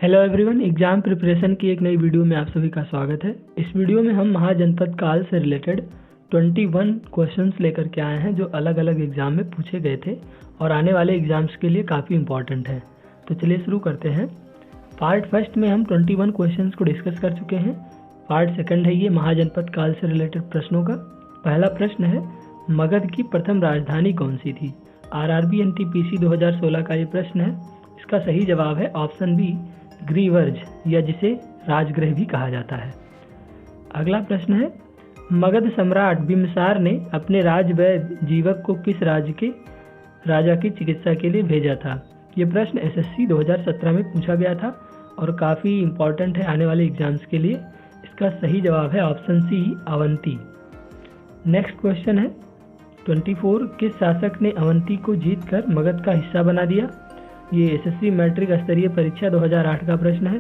Hello everyone, exam preparation की एक नई वीडियो में आप सभी का स्वागत है। इस वीडियो में हम महाजनपद काल से रिलेटेड 21 क्वेश्चंस लेकर के आए हैं जो अलग अलग एग्जाम में पूछे गए थे और आने वाले एग्जाम्स के लिए काफ़ी इंपॉर्टेंट है। तो चलिए शुरू करते हैं। पार्ट फर्स्ट में हम 21 क्वेश्चंस को डिस्कस कर चुके हैं। पार्ट सेकंड है ये महाजनपद काल से रिलेटेड प्रश्नों का। पहला प्रश्न है, मगध की प्रथम राजधानी कौन सी थी? RRB NTPC 2016 का ये प्रश्न है। इसका सही जवाब है ऑप्शन बी, ग्रीवर्ज, या जिसे राजगृह भी कहा जाता है। अगला प्रश्न है, मगध सम्राट बिम्बसार ने अपने राजवैद्य जीवक को किस राज्य के राजा की चिकित्सा के लिए भेजा था? ये प्रश्न SSC 2017 में पूछा गया था और काफ़ी इम्पोर्टेंट है आने वाले एग्जाम्स के लिए। इसका सही जवाब है option C, Avanti. Next question है 24, किस शासक ने अवंती को जीतकर मगध का हिस्सा बना दिया? ये SSC मैट्रिक स्तरीय परीक्षा 2008 का प्रश्न है।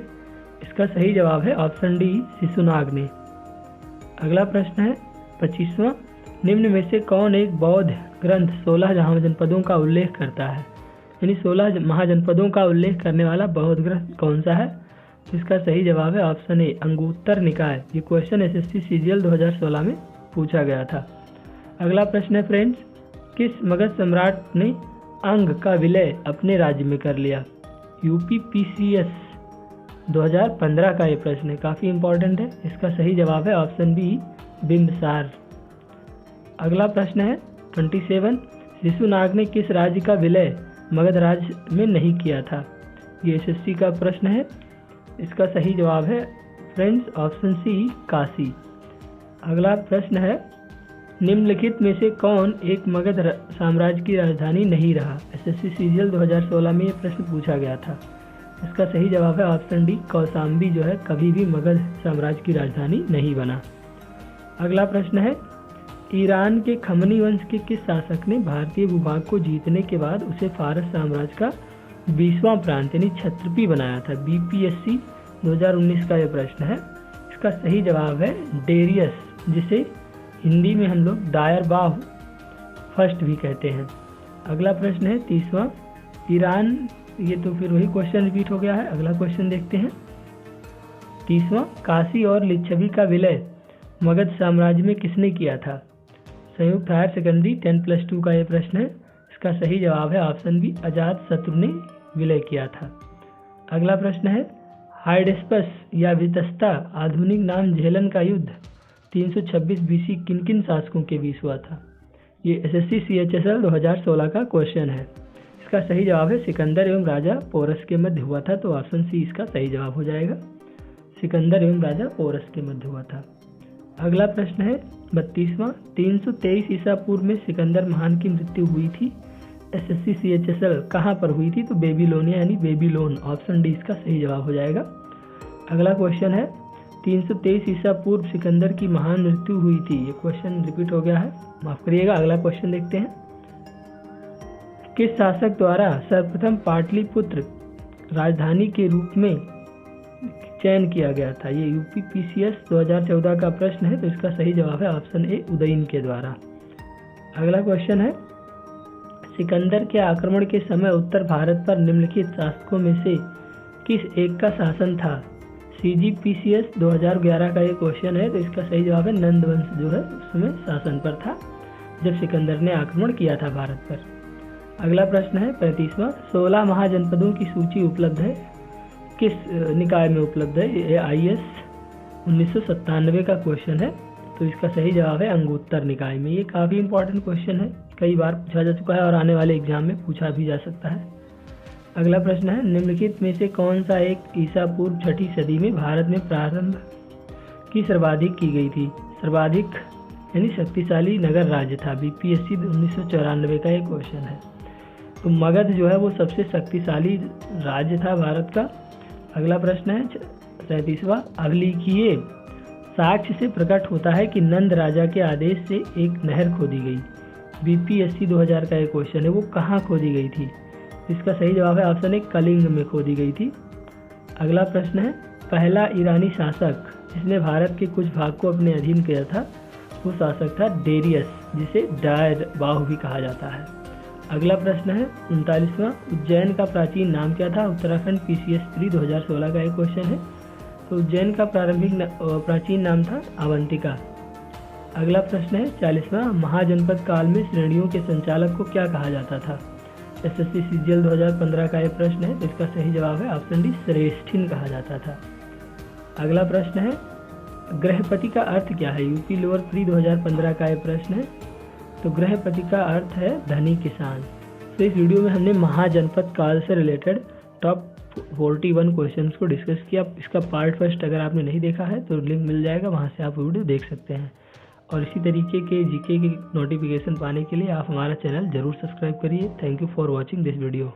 इसका सही जवाब है ऑप्शन डी, शिशुनाग ने। अगला प्रश्न है 25वां, निम्न में से कौन एक बौद्ध ग्रंथ 16 महाजनपदों का उल्लेख करता है? यानी 16 महाजनपदों का उल्लेख करने वाला बौद्ध ग्रंथ कौन सा है? तो इसका सही जवाब है ऑप्शन ए, अंगुत्तर निकाय। ये क्वेश्चन SSC CGL 2016 में पूछा गया था। अगला प्रश्न है फ्रेंड्स, किस मगध सम्राट ने अंग का विलय अपने राज्य में कर लिया? UPPCS 2015 का ये प्रश्न है, काफ़ी इंपॉर्टेंट है। इसका सही जवाब है ऑप्शन बी, बिम्बसार। अगला प्रश्न है 27, शिशुनाग ने किस राज्य का विलय मगध राज्य में नहीं किया था? ये SSC का प्रश्न है। इसका सही जवाब है फ्रेंड्स ऑप्शन सी, काशी। अगला प्रश्न है, निम्नलिखित में से कौन एक मगध साम्राज्य की राजधानी नहीं रहा? SSC CGL 2016 में ये प्रश्न पूछा गया था। इसका सही जवाब है ऑप्शन डी, कौशाम्बी जो है कभी भी मगध साम्राज्य की राजधानी नहीं बना। अगला प्रश्न है, ईरान के खमनी वंश के किस शासक ने भारतीय भूभाग को जीतने के बाद उसे फारस साम्राज्य का 20वां प्रांत यानी क्षत्रपी बनाया था? BPSC 2019 का यह प्रश्न है। इसका सही जवाब है डेरियस, जिसे हिंदी में हम लोग दायरबाह फर्स्ट भी कहते हैं। अगला प्रश्न है 30वां, ईरान, ये तो फिर वही क्वेश्चन रिपीट हो गया है। अगला क्वेश्चन देखते हैं 30वां, काशी और लिच्छवी का विलय मगध साम्राज्य में किसने किया था? संयुक्त हायर सेकेंडरी 10+2 का ये प्रश्न है। इसका सही जवाब है ऑप्शन बी, अजात शत्रु ने विलय किया था। अगला प्रश्न है, हाइडेस्पस या वितस्ता आधुनिक नाम झेलन का युद्ध 326 BC किन किन शासकों के बीच हुआ था? ये SSC CHSL 2016 का क्वेश्चन है। इसका सही जवाब है सिकंदर एवं राजा पोरस के मध्य हुआ था। तो ऑप्शन सी इसका सही जवाब हो जाएगा, सिकंदर एवं राजा पोरस के मध्य हुआ था। अगला प्रश्न है 32वां, 323 ईसा पूर्व में सिकंदर महान की मृत्यु हुई थी। SSC CHSL कहाँ पर हुई थी? तो बेबीलोनिया यानी बेबीलोन। ऑप्शन डी इसका सही जवाब हो जाएगा। अगला क्वेश्चन है 323 ईसा पूर्व सिकंदर की महान मृत्यु हुई थी। ये क्वेश्चन रिपीट हो गया है, माफ करिएगा। अगला क्वेश्चन देखते हैं, किस शासक द्वारा सर्वप्रथम पाटलिपुत्र राजधानी के रूप में चयन किया गया था? ये UPPCS 2014 का प्रश्न है। तो इसका सही जवाब है ऑप्शन ए, उदयन के द्वारा। अगला क्वेश्चन है, सिकंदर के आक्रमण के समय उत्तर भारत पर निम्नलिखित शासकों में से किस एक का शासन था? CGPCS 2011 का ये क्वेश्चन है। तो इसका सही जवाब है नंद वंश जो है उसमें शासन पर था जब सिकंदर ने आक्रमण किया था भारत पर। अगला प्रश्न है 35वां, 16 महाजनपदों की सूची उपलब्ध है किस निकाय में उपलब्ध है? ये IS 1997 का क्वेश्चन है। तो इसका सही जवाब है अंगुत्तर निकाय में। ये काफ़ी इंपॉर्टेंट क्वेश्चन है, कई बार पूछा जा चुका है और आने वाले एग्जाम में पूछा भी जा सकता है। अगला प्रश्न है, निम्नलिखित में से कौन सा एक ईसा पूर्व 6ठी सदी में भारत में प्रारंभ की सर्वाधिक की गई थी? सर्वाधिक यानी शक्तिशाली नगर राज्य था। BPSC 1994 का एक क्वेश्चन है। तो मगध जो है वो सबसे शक्तिशाली राज्य था भारत का। अगला प्रश्न है 37वां, अभिलेखीय साक्ष्य से प्रकट होता है कि नंद राजा के आदेश से एक नहर खोदी गई। BPSC 2000 का एक क्वेश्चन है, वो कहाँ खोदी गई थी? इसका सही जवाब है ऑप्शन ए, कलिंग में खोदी गई थी। अगला प्रश्न है, पहला ईरानी शासक जिसने भारत के कुछ भाग को अपने अधीन किया था वो शासक था डेरियस, जिसे डायरबाह भी कहा जाता है। अगला प्रश्न है 39वां, उज्जैन का प्राचीन नाम क्या था? उत्तराखंड PCS प्री 2016 का एक क्वेश्चन है। तो उज्जैन का प्राचीन नाम था अवंतिका। अगला प्रश्न है 40वां, महाजनपद काल में श्रेणियों के संचालक को क्या कहा जाता था? SSC CGL 2015 का एक प्रश्न है। तो इसका सही जवाब है ऑप्शन डी, श्रेष्ठिन कहा जाता था। अगला प्रश्न है गृहपति का अर्थ क्या है? यूपी लोअर प्री 2015 का एक प्रश्न है। तो गृहपति का अर्थ है धनी किसान। तो इस वीडियो में हमने महाजनपद काल से रिलेटेड टॉप 41 क्वेश्चंस को डिस्कस किया। इसका पार्ट फर्स्ट अगर आपने नहीं देखा है तो लिंक मिल जाएगा, वहां से आप वीडियो देख सकते हैं। और इसी तरीके के जीके की नोटिफिकेशन पाने के लिए आप हमारा चैनल जरूर सब्सक्राइब करिए। Thank you for watching this video.